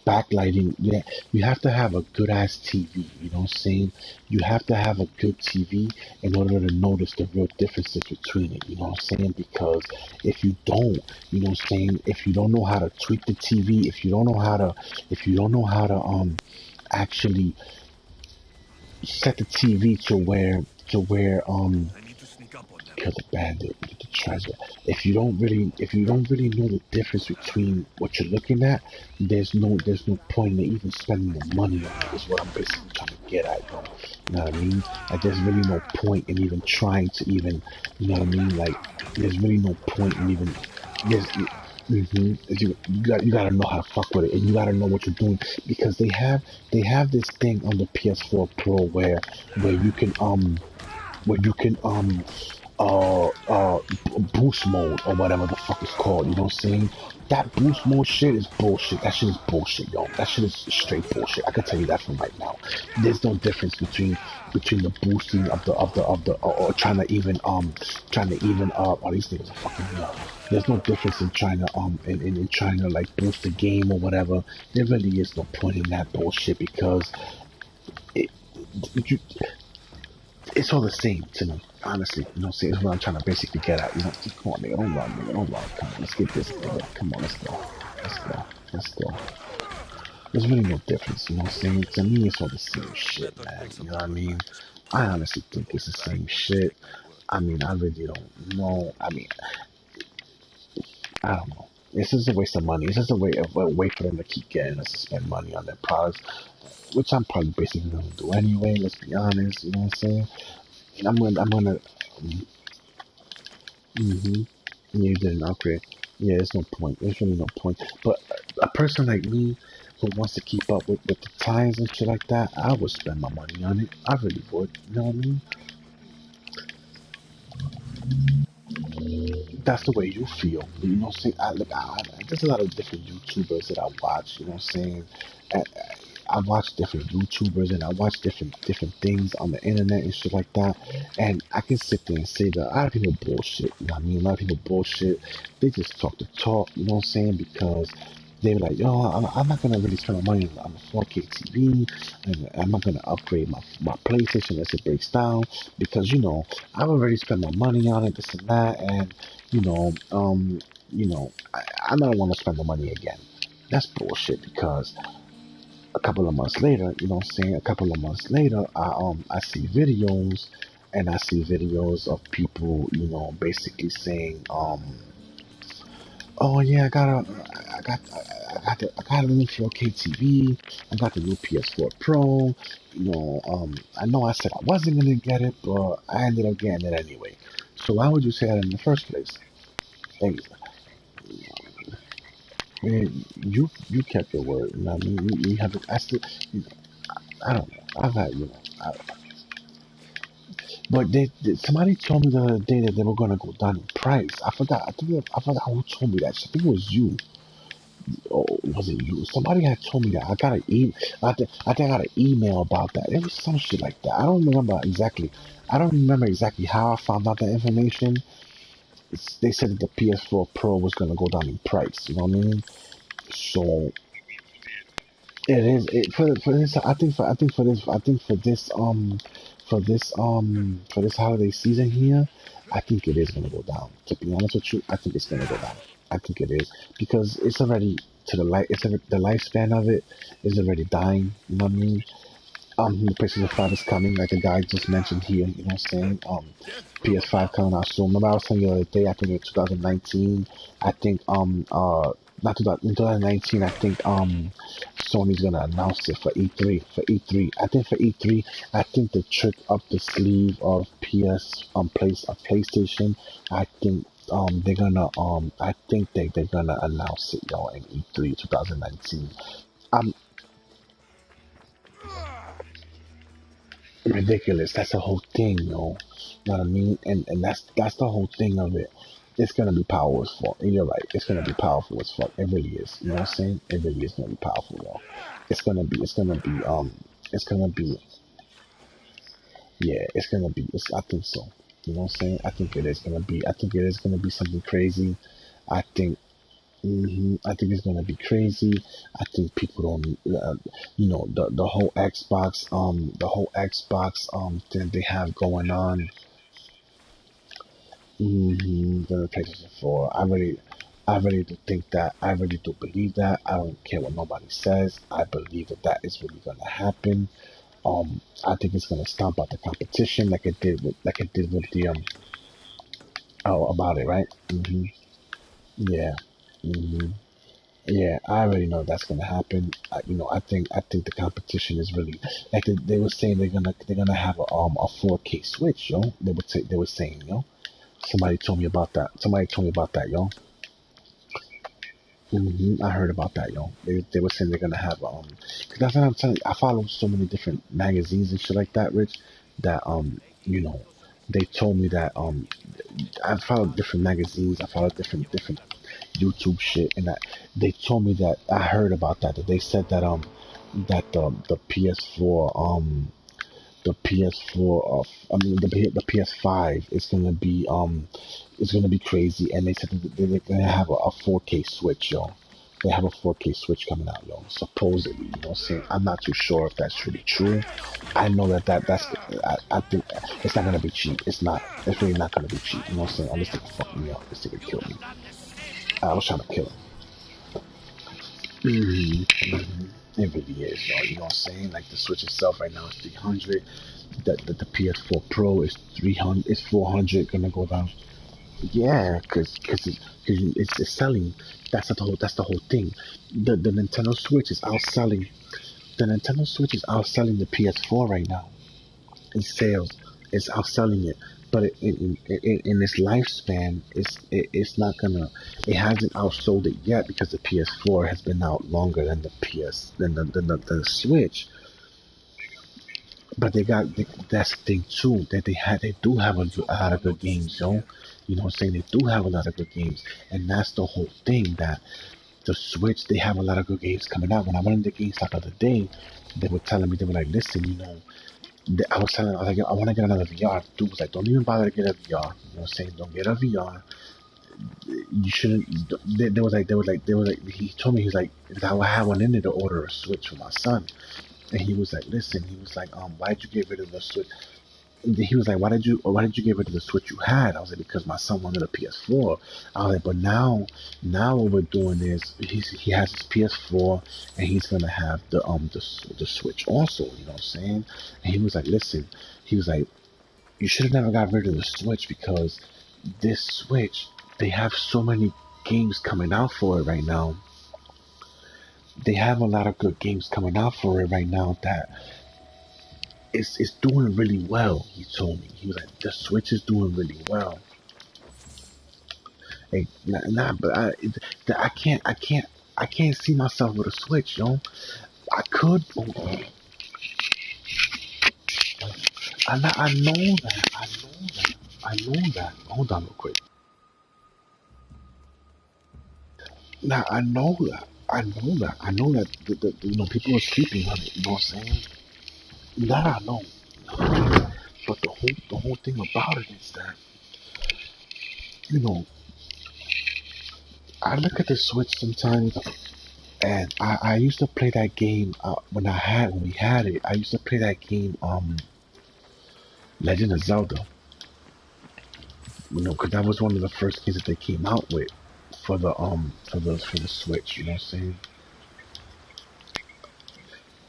backlighting. Yeah, you have to have a good ass TV. You know what I'm saying? You have to have a good TV in order to notice the real differences between it. You know what I'm saying? Because if you don't, you know what I'm saying? If you don't know how to tweak the TV, if you don't know how to actually set the TV to where kill the bandit, get the treasure. If you don't really know the difference between what you're looking at, there's no point in even spending the money on it. Is what I'm basically trying to get at, though. You know what I mean? Like there's really no point in even trying to even, you know what I mean? Like there's really no point in even there's. You gotta know how to fuck with it, and you gotta know what you're doing because they have this thing on the PS4 Pro where you can where you can boost mode or whatever the fuck it's called. You know what I'm saying? That boost mode shit is bullshit. That shit is bullshit, yo. That shit is straight bullshit. I can tell you that from right now. There's no difference between the boosting of the or trying to even all these things are fucking me up. There's no difference in trying to in trying to like boost the game or whatever. There really is no point in that bullshit because it, you, it's all the same to me, honestly. You know, see, it's what I'm trying to basically get at. You know, come on, nigga, don't run, nigga, don't run. Come on, let's get this, nigga. Come on, let's go, let's go, let's go. There's really no difference, you know what I'm saying? To me, it's all the same shit, man. You know what I mean? I honestly think it's the same shit. I mean, I really don't know. I mean, I don't know. It's just a waste of money. It's just a way for them to keep getting us to spend money on their products, which I'm probably basically gonna do anyway. Let's be honest. You know what I'm saying? I'm gonna. Mm-hmm. You didn't upgrade. Yeah, there's no point. There's really no point. But a person like me who wants to keep up with the times and shit like that, I would spend my money on it. I really would. You know what I mean? That's the way you feel. You know what I'm saying? There's a lot of different YouTubers that I watch. You know what I'm saying? And I watch different YouTubers and I watch different things on the internet and shit like that. And I can sit there and say that a lot of people bullshit. You know what I mean? A lot of people bullshit. They just talk the talk. You know what I'm saying? Because they were like, yo, I'm not gonna really spend my money on a 4K TV, and I'm not gonna upgrade my PlayStation unless it breaks down because I've already spent my money on it, this and that, and you know, um, I don't want to spend the money again. That's bullshit because a couple of months later, you know what I'm saying? A couple of months later, I see videos and I see videos of people, basically saying, oh yeah, I got a new 4K TV. I got the new PS4 Pro. I know I said I wasn't gonna get it, but I ended up getting it anyway. So why would you say that in the first place? Hey, man, you kept your word. You know what I mean? You have it. I still, you know, I don't know. I've had, but somebody told me the other day that they were gonna go down in price. I forgot. I forgot who told me that. I think it was you. Or was it you? Somebody had told me that. I think I got an email about that. It was some shit like that. I don't remember exactly how I found out that information. They said that the PS4 Pro was gonna go down in price. You know what I mean? So it is for this. For this holiday season here. I think it is gonna go down. To be honest with you, I think it's gonna go down. I think it is because it's already to the light. The lifespan of it is already dying. You know what I mean? The PlayStation 5 is coming, like the guy just mentioned here, you know what I'm saying? PS5 coming out soon. Remember I was telling you the other day, I think in 2019, I think, not 2000, in 2019, I think, Sony's gonna announce it for E3, I think for E3, I think the trick up the sleeve of PlayStation, I think, I think they're gonna announce it, in E3 2019. I'm ridiculous. That's the whole thing, yo. You know what I mean? And that's the whole thing of it. It's gonna be powerful as fuck. And you're right. It's gonna be powerful as fuck. It really is. You know what I'm saying? It really is gonna be powerful, yo. It's gonna be. Yeah. It's gonna be. I think so. You know what I'm saying? I think it is gonna be. I think it is gonna be something crazy. I think. I think it's gonna be crazy. I think people don't, the whole Xbox thing they have going on. The PlayStation 4. I really do think that. I really do believe that. I don't care what nobody says. I believe that is really gonna happen. I think it's gonna stomp out the competition like it did with the oh, about it, right? Yeah. hmm Yeah, I already know that's gonna happen. I think the competition is really like they were saying they're gonna have a 4K switch, yo. They were saying, yo. Somebody told me about that. Somebody told me about that, yo. I heard about that, yo. They were saying they're gonna have 'cause that's what I'm telling you. I follow so many different magazines and shit like that, Rich. That you know, they told me that I follow different magazines. I follow different YouTube shit, and that they told me that I heard about that. That they said that the PS4 the PS4 of I mean the PS5 is gonna be crazy, and they said that they're gonna have a 4K switch, yo. They have a 4K switch coming out, yo. Supposedly, you know what I'm saying? I'm not too sure if that's really true. I know that's I think it's not gonna be cheap. It's not. It's really not gonna be cheap. You know what I'm saying? Oh, this nigga fucked me up. This nigga killed me. I was trying to kill him. It really is, yo. You know what I'm saying? Like the Switch itself right now is 300. The PS4 Pro is 300. It's 400. Gonna go down. Yeah, it's selling. That's the whole thing. The Nintendo Switch is outselling. The Nintendo Switch is outselling the PS4 right now in sales. It's outselling it, but in its lifespan, it's not gonna. It hasn't outsold it yet because the PS4 has been out longer than the PS than the Switch. But that's the thing too that they do have a lot of good games, yo. You know what I'm saying? They do have a lot of good games, and that's the whole thing that the Switch they have a lot of good games coming out. When I went into GameStop the other day, they were telling me they were like, listen, I was telling, I was like, I want to get another VR. Dude was like, don't even bother to get a VR. You know what I'm saying? Don't get a VR. You shouldn't. They was like, he told me, he's like, I had one in there to order a Switch for my son. And he was like, listen, he was like, why'd you get rid of the Switch? He was like, why did you get rid of the Switch you had? I was like, because my son wanted a PS4. I was like, but now what we're doing is he has his PS4 and he's gonna have the Switch also. You know what I'm saying? And he was like, listen, he was like, you should have never got rid of the Switch because this Switch they have so many games coming out for it right now. They have a lot of good games coming out for it right now that it's doing really well. He told me he was like the Switch is doing really well. Hey, but I can't see myself with a Switch, yo. I could. I know that. I know that. I know that. Hold on, real quick. Now I know that. I know that. I know that. People are sleeping on it. You know what I'm saying? That I know. But the whole thing about it is that you know I look at the Switch sometimes. And I used to play that game when we had it. I used to play that game, Legend of Zelda. Because that was one of the first games that they came out with for the Switch. You know what I'm saying?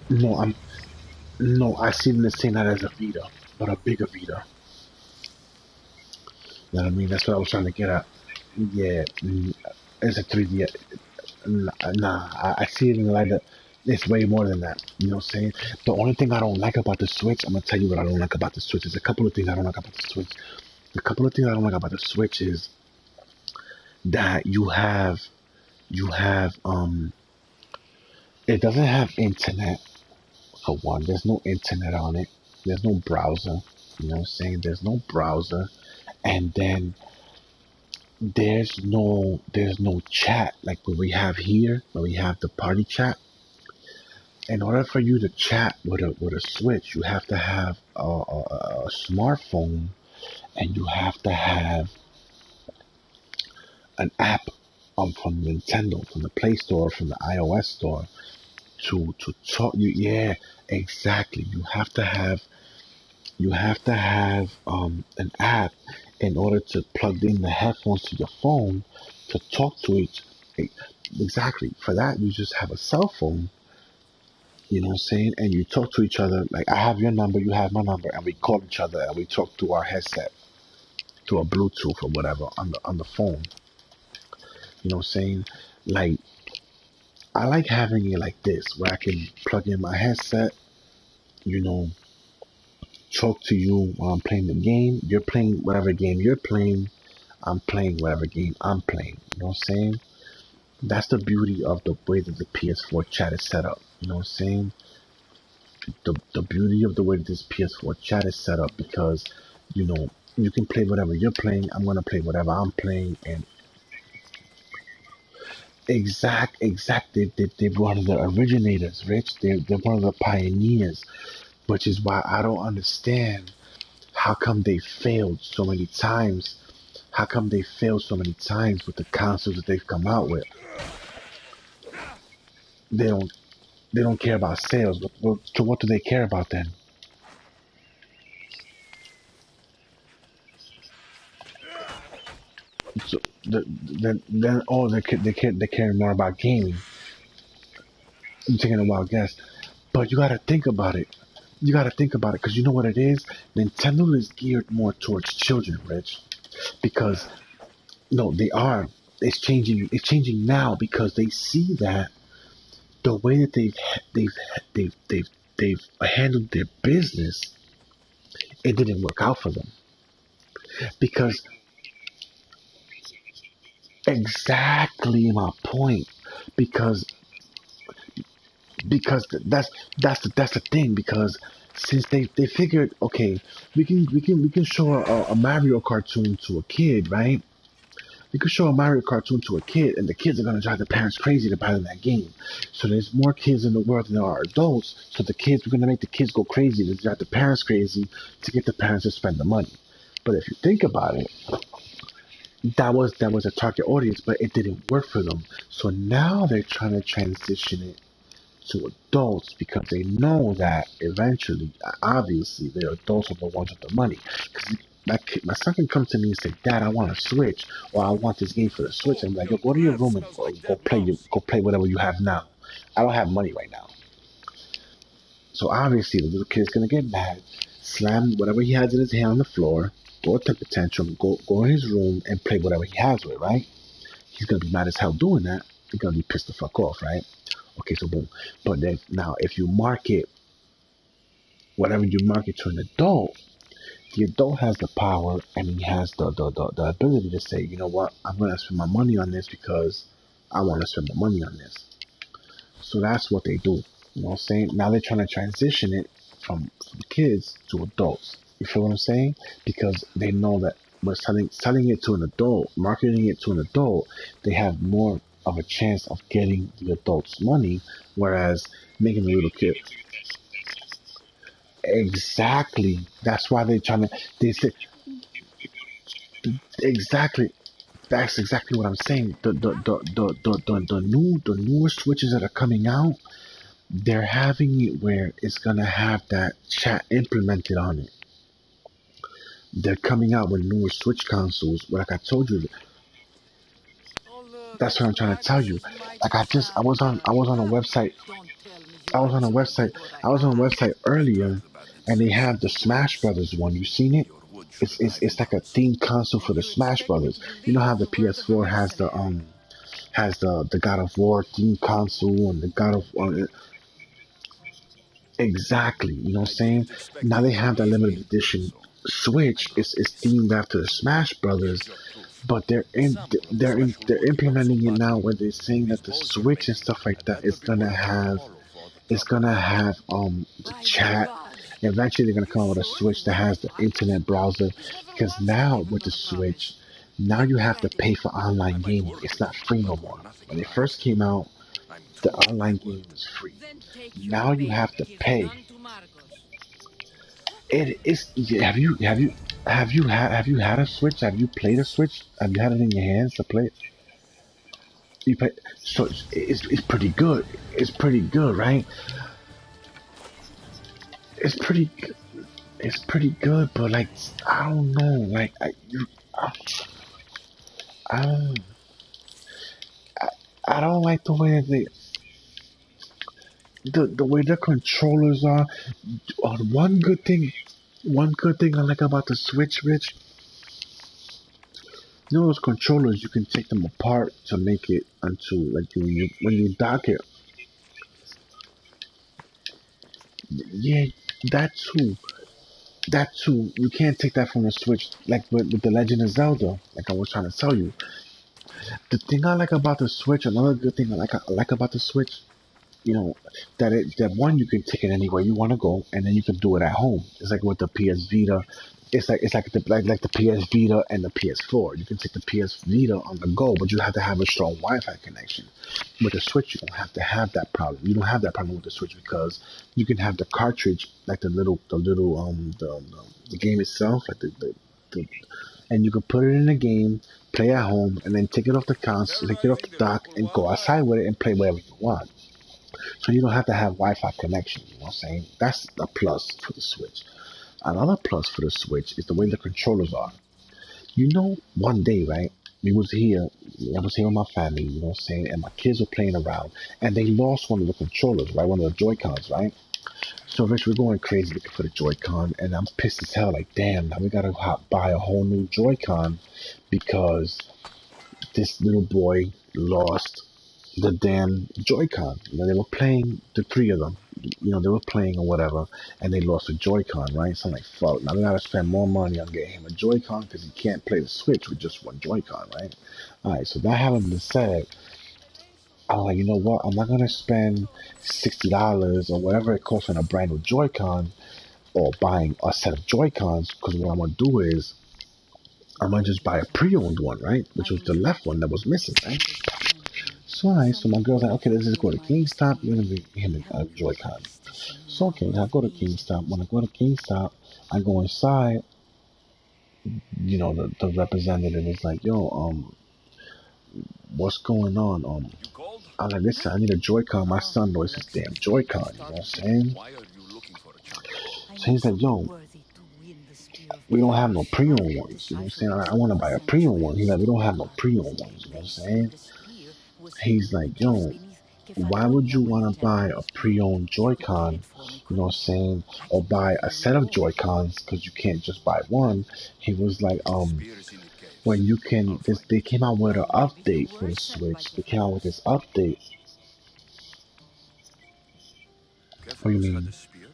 No, no, I seen the same that as a Vita, but a bigger Vita. You know what I mean? That's what I was trying to get at. Yeah, it's a 3D. Nah, I see it in the light that it's way more than that. You know what I'm saying? The only thing I don't like about the Switch, I'm gonna tell you what I don't like about the Switch. There's a couple of things I don't like about the Switch. A couple of things I don't like about the Switch is that you have it doesn't have internet for one. There's no internet on it. There's no browser. You know what I'm saying? There's no browser. And then there's no chat like what we have here, where we have the party chat. In order for you to chat with a Switch, you have to have a smartphone and you have to have an app from Nintendo, from the Play Store, from the iOS store to talk. Yeah, exactly. You have to have an app in order to plug in the headphones to your phone to talk to each. Exactly. For that, you just have a cell phone. You know what I'm saying? And you talk to each other. Like I have your number, you have my number, and we call each other and we talk through our headset, through a Bluetooth or whatever on the phone. You know what I'm saying? Like I like having it like this, where I can plug in my headset, you know, talk to you while I'm playing the game. You're playing whatever game you're playing. I'm playing whatever game I'm playing. You know what I'm saying? That's the beauty of the way that the PS4 chat is set up. You know what I'm saying? The beauty of the way that this PS4 chat is set up because, you can play whatever you're playing. I'm gonna play whatever I'm playing, and exact. They're one of the originators, Rich. They're one of the pioneers, which is why I don't understand how come they failed so many times. How come they failed so many times with the consoles that they've come out with? They don't. They don't care about sales. So what do they care about then? So then oh they care more about gaming. I'm taking a wild guess, but you got to think about it. You got to think about it because you know what it is. Nintendo is geared more towards children, Rich, because No, they are. It's changing. It's changing now because they see that the way that they've they've they've they've handled their business, it didn't work out for them because exactly my point. Because that's the thing because since they figured okay we can show a Mario cartoon to a kid, right? You could show a Mario cartoon to a kid, and the kids are gonna drive the parents crazy to buy them that game. So there's more kids in the world than there are adults. So the kids, we're gonna make the kids go crazy to drive the parents crazy to get the parents to spend the money. But if you think about it, that was a target audience, but it didn't work for them. So now they're trying to transition it to adults because they know that eventually, obviously, the adults are the ones with the money. Because my son can come to me and say, "Dad, I want a Switch, or I want this game for the Switch." Oh, I'm like, "Yo, your go to your breath room and smells go, like dead mouse. go play whatever you have now. I don't have money right now." So obviously, the little kid's gonna get mad, slam whatever he has in his hand on the floor, throw a temper tantrum, go in his room and play whatever he has with, right? He's gonna be mad as hell doing that. He's gonna be pissed the fuck off, right? Okay, so boom. But then now, if you market whatever you market to an adult, the adult has the power and he has the ability to say, you know what, I'm going to spend my money on this because I want to spend my money on this. So that's what they do. You know what I'm saying? Now they're trying to transition it from kids to adults. You feel what I'm saying? Because they know that by selling it to an adult, marketing it to an adult, they have more of a chance of getting the adult's money, whereas making a little kid. Exactly. That's why they're trying to. They say exactly. That's exactly what I'm saying. The newer switches that are coming out, they're having it where it's gonna have that chat implemented on it. They're coming out with newer Switch consoles. Like I told you, that's what That I'm trying to tell you. Marcus is Like mighty sharp, I was on a huh? website. Don't tell me I you was on a accidentally website. got a I was on a hack. website I earlier, heard about it and they since have the the Smash Odyssey. Brothers one. You seen it? Your wood should It's have it's died in it's the like a process. themed console for And the you Smash expect me Brothers. to You know believe how the the word of a PS4 mercenary? has the God of War themed console and the God of exactly. You know what I'm I saying? didn't expect Now you they to have the believe limited me, edition so I Switch. brought It's this. themed after the Smash Brothers, Here's your proof. but A sample of the special they're wood Corso implementing it bought now me. where they're saying This that the potion you're Switch and making stuff like had that better be worth your tomorrow for the it's trouble. gonna have the By the chat. gods! Eventually, they're gonna You come out with a sure you Switch that want has the Marcus? internet browser. He's never Because once now delivered with the on a Switch, promise. now Get you have to pay ready. for I online might gaming. work It's with not you, free no but we're more. nothing When it alike. first came out, I'm the too old for online that gaming work. was free. Then take your Now you pay. have to Give pay. none to Marcos. It is. Have you had a Switch? Have you played a Switch? Have you had it in your hands to play? You play. So it's pretty good. It's pretty good, right? It's pretty. It's pretty good, but like I don't know, like I don't I don't like the way the way the controllers are. One good thing I like about the Switch, Rich, you know those controllers you can take them apart to make it into like when you dock it. Yeah, that too. That too. You can't take that from the Switch like with the Legend of Zelda. Like I was trying to tell you. The thing I like about the Switch, another good thing I like about the Switch, you know, that one you can take it anywhere you want to go, and then you can do it at home. It's like with the PS Vita. It's like the PS Vita and the PS4. You can take the PS Vita on the go, but you have to have a strong Wi-Fi connection. With the Switch, you don't have to have that problem. You don't have that problem with the Switch because you can have the cartridge, like the game itself, like the and you can put it in the game, play at home, and then take it off the console, take it off the Terrorizing the dock, local and go wildlife? outside with it and play wherever you want. So you don't have to have Wi-Fi connection. You know what I'm saying? That's a plus for the Switch. Another plus for the Switch is the way the controllers are. You know, one day, right? We was here. I was here with my family. You know what I'm saying? And my kids were playing around, and they lost one of the controllers, right? One of the Joy Cons, right? So Rich, we're going crazy looking for the Joy-Con, and I'm pissed as hell. Like, damn, now we gotta buy a whole new Joy-Con because this little boy lost the damn Joy-Con. You know, they were playing, the three of them. You know, they were playing or whatever, and they lost a Joy-Con, right? So I'm like, fuck, now I gotta spend more money on getting him a Joy-Con because he can't play the Switch with just one Joy-Con, right? Alright, so that having been said, I was like, you know what? I'm not gonna spend $60 or whatever it costs on a brand new Joy-Con or buying a set of Joy-Cons because what I'm gonna do is I'm gonna just buy a pre-owned one, right? Which was the left one that was missing, right? So so my girl's like, okay, let's just go to GameStop. You're gonna get him a Joy-Con. So okay, I go to GameStop. When I go to GameStop, I go inside. You know, the representative is like, yo, what's going on? You called? I'm like, listen, I need a Joy-Con. My son knows his damn Joy-Con. You know what I'm saying? Why are you looking for a champion? So he's like, yo, we don't have no pre-owned ones. You know what I'm saying? I want to buy a pre-owned one. He's like, we don't have no pre-owned ones. You know what I'm saying? He's like, yo, why would you want to buy a pre-owned Joy-Con, you know what I'm saying, or buy a set of Joy-Cons because you can't just buy one? He was like, The spear is in the when case. you can, I'll this, find they it. came out with an update for the Switch. They came out with this update. What do you Cephalus had a mean? spear?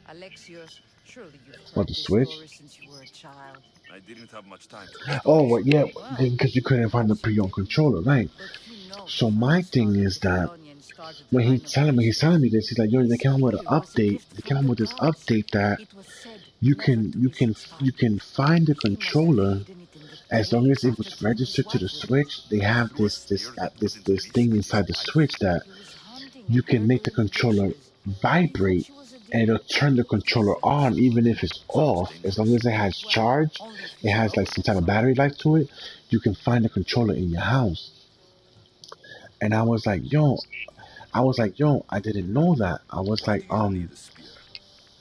Alexios, surely you've What, heard the this Switch? story since you were a child. I didn't have much time for Oh, stories. well, yeah, Well, because you couldn't find the perhaps you pre-owned didn't. controller, right? But you know So my Kefalo thing started is that Kefalonia and started the when line of he's Alexios. telling me this, he's like, yo, they His came out with an spear was a update. gift They came from out the with this gods. update that It was said you never can to be switched. you can find the He must have controller hidden it in the as long as caves it after was killing his registered to the wife with it. Switch. They have Through a spear that couldn't this miss thing with his inside the wife? Switch that He was hunting you and can make the burgling controller bushes. He thought vibrate she was a and it'll demon. turn the controller on even if it's Sounds off. As long dangerous. as it has Well, charge, only if it his has like lover some gets type of hurt. battery life to it, you can find the controller in your house. And I was like, yo, I didn't know that. I was Why like, do you need a spear?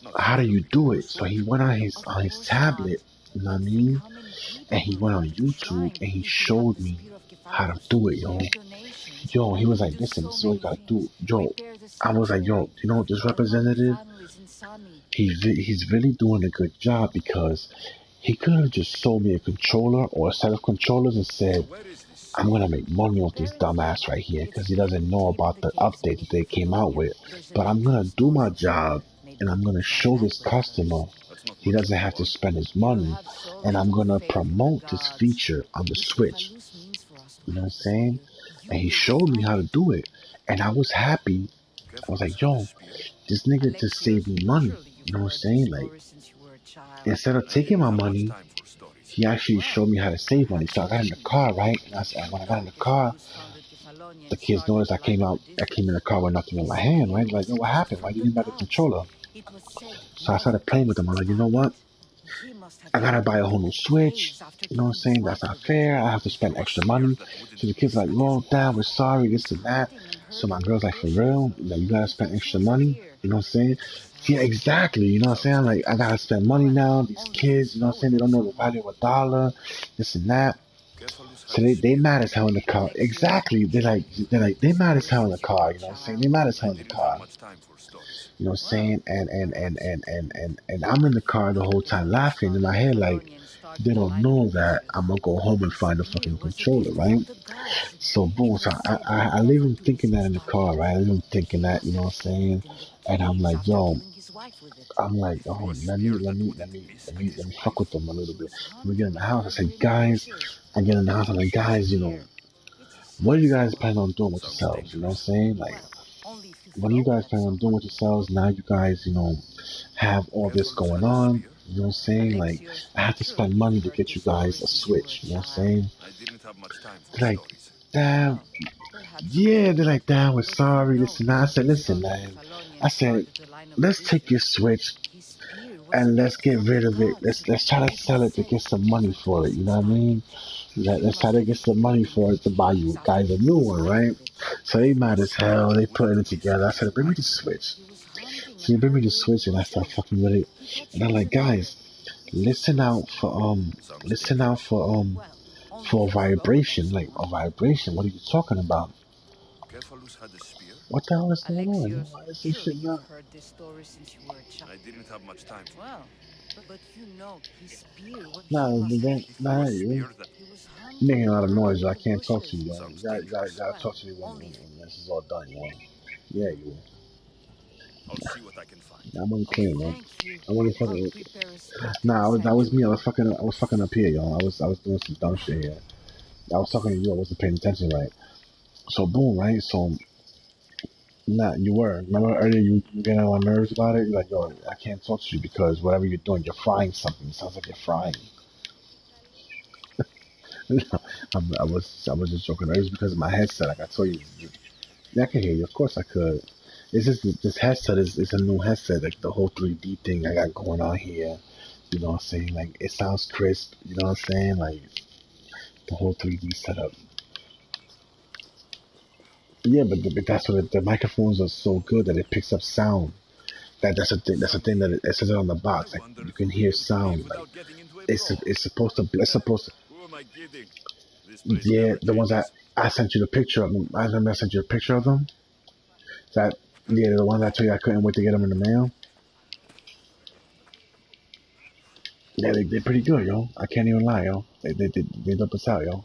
Not how do harder you because do of a it? So sword? he went Of on his course not. tablet, you know what But I think mean? how many And people he will went come on to the YouTube shrine and he if you have showed the me spear of how to Kefalos. do it, yo. Make donations, Yo, he and was you'll like, do listen, this so is what you many gotta do. things. Yo, Repair the I was like, yo, sanctuary, you know this heal holy representative? families in Sani. He's really doing a good job because he could have just sold me a controller or a set of controllers and So said, where is this I'm spear? gonna make money off this Repair it dumbass well. right here It's because he doesn't buried know deep in about the the caves update that beneath they came out Kefalonia. with. There's a But I'm lake of gonna do my stones in there. job Maybe and you I'm can gonna try show that this way customer first. That's not he much of doesn't a have to reward. spend his You'll money, have so and I'm little gonna faith in the promote this gods. feature on the This Switch. Kefalus means for us to You know what I'm have the saying? spear. You And he will showed me find how to it. do it, and I was happy. I was Cephalus like, had a yo, spear? this nigga just saved Alexios, me money. surely You you've know what I'm heard this saying? Like, story since you were a child. instead of I taking didn't my have much money, time for stories. he actually showed Well, me how to save money. perhaps So I you got in the didn't. car, right? And But you when I got in know the car, Kefalus founded Kefalonia the and kids started noticed the line of I came in the Odysseus. car with nothing in His my hand, spear right? Like, was yo, a what gift happened? Why from you the didn't buy the gods. controller? It was said So I never started to playing be with them. I'm like, switched you know out. what? He must have I gotta hidden buy a it whole in new the Switch. caves after You know what I'm killing his saying? That's wife not with it. fair. I have to spend Through a extra spear money. that wouldn't So the kids miss are like, with his well, dad, we're wife? sorry, He this was and that. hunting and So my herding in girl's the like, for bushes. real? You gotta He spend thought she extra was a money? deer. You know what I'm saying? Yeah, Sad. exactly. You know what I'm Sounds saying? Like, I gotta dangerous. spend money Well, now. These only if kids, his you know what I'm lover saying? They don't gets know the hurt. value of a dollar, this and that. Cephalus So had a they spear. mad as hell in the car. Alexios, Exactly. surely you've heard They this mad as story hell in the since you were car. a You know what I'm saying? They child. mad as I hell in the didn't have car. much time for stories. You know what I'm Well, saying? perhaps you didn't. And I'm in the car the But whole time Kefalus laughing in founded my head like Kefalonia and they started the don't line of know that Odysseus. I'm gonna go home and His find the spear fucking was a controller, gift right? from the gods. So boom, It so was said I leave never him to be thinking that in switched the out. car, right? I leave him thinking He that, you must know have what I'm hidden saying? it in the And I'm caves like, after yo, killing his wife with it. Through a spear that wouldn't let miss with me his fuck with wife? them a little He bit. was When we get in hunting the and house, I herding said, in the guys, bushes. I get in the He house, I'm thought like, she was a guys, deer. It's a what do sad you guys plan story. on doing with Sounds yourselves? You know what I'm dangerous. saying? Like, Well, only if you what do you throw it guys at plan on doing someone. with yourselves now? You guys, have all this Cephalus going had a on. spear? You know what I'm saying? Like, Alexios, I have to surely spend you've money to heard get this you story guys a since you were a Switch. You know what I'm child. saying? I didn't have much time for They're like, stories. damn, Well, perhaps you yeah, they're didn't. like, damn, we're But you sorry, know this and that. I said, Kefalus listen, founded man. Kefalonia I and said, started the line of let's take your Odysseus. Switch His spear was a and let's gift get from the rid of it. gods. Let's try to It was sell it to said get some money never to be for it. You know switched what I out. mean? He Let's try must to have get some hidden money it in for the it to buy caves you after guys a killing new his one, wife right? with it. So they Through mad a as spear hell. that They putting wouldn't it miss together. with I his said, bring me the wife? Switch. He was hunting So and they bring me the herding in the Switch and I start bushes. fucking with it. He thought And she I'm was like, a deer. guys, It's a listen sad out for story. Sounds listen out dangerous. for Well, only for if a you throw it at vibration, like someone. a vibration. What are you talking about? Cephalus had a spear? What the hell is going on? Alexios, Why is this surely shit you've not? heard this story since you were a child. I didn't have much time for it. Well, But you know, his spear, what Nah, he must have. If nah, your you. spear that He was You're hunting making a lot of far noise, yo. into I the can't talk to bushes. you, yo. sounds dangerous. Gotta talk Well, to me only when this is all done, yo. Yeah, you. I'll see what I can find. I'm only oh, playing, yo. thank you. I'm only I'll fucking. prepare a spot in the Nah, that was me. sanctuary. I was fucking up here, yo. I was doing some dumb shit here. I was talking to you. I wasn't paying attention, right? So boom, right? So nah, you were. Remember earlier you getting on my nerves about it? You're like, yo, I can't talk to you because whatever you're doing, you're frying something. It sounds like you're frying. I was just joking. It was because of my headset. Like I told you, yeah, I can hear you. Of course I could. It's just this headset is a new headset. Like the whole 3D thing I got going on here. You know what I'm saying? Like it sounds crisp. You know what I'm saying? Like the whole 3D setup. Yeah, but that's what the microphones are so good that it picks up sound. That's a thing. That's a thing Funny. that it says it on the I box. Like wonder you if can we'll be hear able to leave sound. Like without getting into a brawl. it's supposed to. It's supposed to. Who am I kidding? This place Yeah, never the ones changes. I sent you the picture of them. I remember I sent you a picture of them. That yeah, the ones I told you I couldn't wait to get them in the mail. Yeah, they're pretty good, yo. I can't even lie, yo. They dope us out, yo.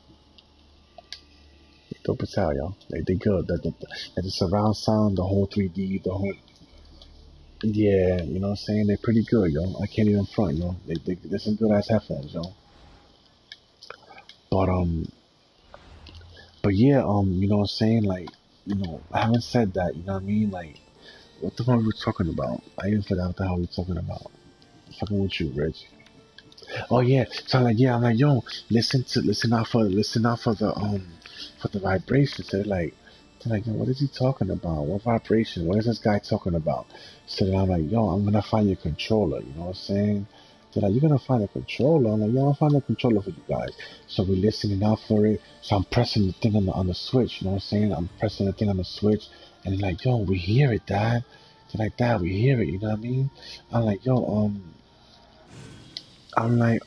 They dope us out, yo. They good. The surround sound, the whole 3D, the whole yeah, you know what I'm saying? They're pretty good, yo. I can't even front, yo. They're some good ass headphones, yo. But yeah, you know what I'm saying? Like, you know, I haven't said that, you know what I mean? Like, what the fuck are we talking about? I even forgot what the hell we talking about. Fucking with you, Rich. Oh yeah, so I'm like, yeah, I'm like, yo, listen out for the vibrations. They're like, yo, what is he talking about? What vibration? What is this guy talking about? So then I'm like, yo, I'm gonna find your controller. You know what I'm saying? They're like, you're gonna find a controller. I'm like, yeah, I'll find a controller for you guys. So we're listening out for it. So I'm pressing the thing on the switch. You know what I'm saying? I'm pressing the thing on the switch, and they're like, yo, we hear it, Dad. They're like, Dad, we hear it. You know what I mean? I'm like, yo, I'm like,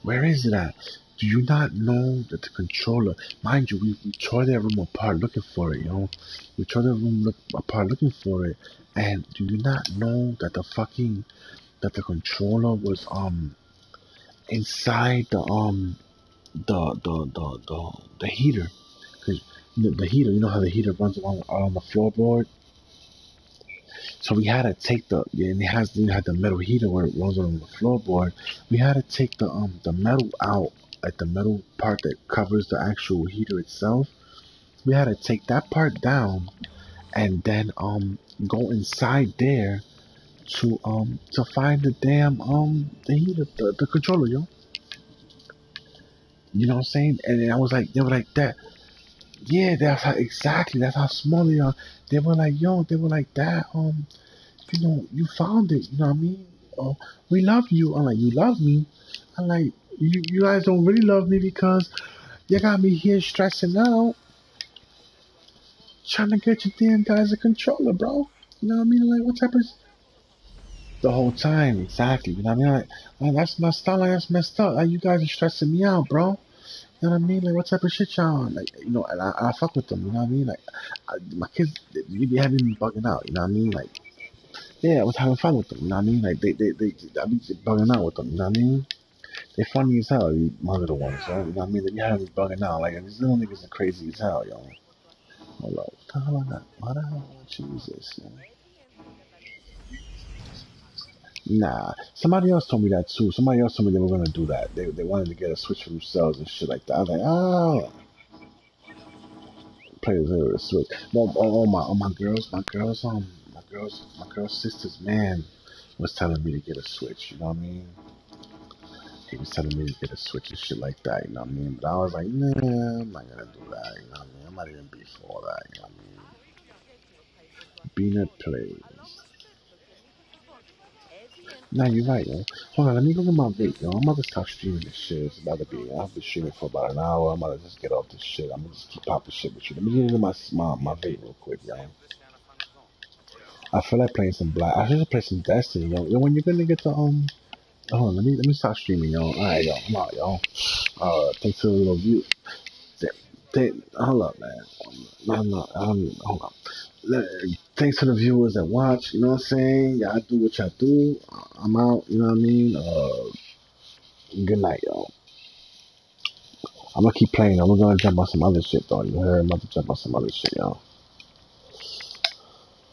where is it at? Do you not know that the controller, mind you, we tore their room apart looking for it, you know? We tore their room apart looking for it. And do you not know that that the controller was, inside the heater? Cause the heater, you know how the heater runs along on the floorboard? So we had to take and it had the metal heater where it runs on the floorboard. We had to take the metal out, like the metal part that covers the actual heater itself. We had to take that part down and then go inside there to find the damn the heater, the controller, yo. You know what I'm saying? And I was like, they were like that. Yeah, that's how exactly. That's how small they are. They were like, yo, they were like that. You know, you found it. You know what I mean? Oh, we love you. I'm like, you love me? I'm like, you guys don't really love me because you got me here stressing out, trying to get your damn guys a controller, bro. You know what I mean? Like, what type of the whole time, exactly. You know what I mean? Like that's messed up. Like, that's messed up. Like, you guys are stressing me out, bro. You know what I mean? Like, what type of shit y'all on? Like, you know, and I fuck with them. You know what I mean? Like, my kids, you be having me bugging out. You know what I mean? Like, yeah, I was having fun with them. You know what I mean? Like, I be bugging out with them. You know what I mean? They funny as hell, you my little ones, yo. You know what I mean? They be having me bugging out. Like, these little niggas are crazy as hell, yo. Hold up. What the hell I got? Why the hell I choose this, yo? Nah. Somebody else told me that, too. Somebody else told me they were going to do that. They wanted to get a Switch for themselves and shit like that. I was like, oh. Play the Switch. Well, my girl's sister's man was telling me to get a Switch. You know what I mean? He was telling me to get a Switch and shit like that. You know what I mean? But I was like, nah, I'm not gonna do that. You know what I mean? I'm not even be for that. You know what I mean? Beanut plays. Nah, you're right, yo. Hold on, let me go get my vape, yo. I'm about to start streaming this shit. It's about to be. I've been streaming for about an hour. I'm about to just get off this shit. I'm gonna just keep popping shit with you. Let me get into my vape real quick, yo. I feel like playing some Black. I should play some Destiny, yo. Yo, when you gonna get the Hold on, let me start streaming, yo. All right, yo. I'm out, yo. Thanks for the little view. Hold up, man. No, hold on. thanks to the viewers that watch. You know what I'm saying? Y'all do what y'all do. I'm out. You know what I mean? Good night, y'all. I'm gonna keep playing. I'm gonna jump on some other shit though. You heard? I'm about to jump on some other shit, y'all.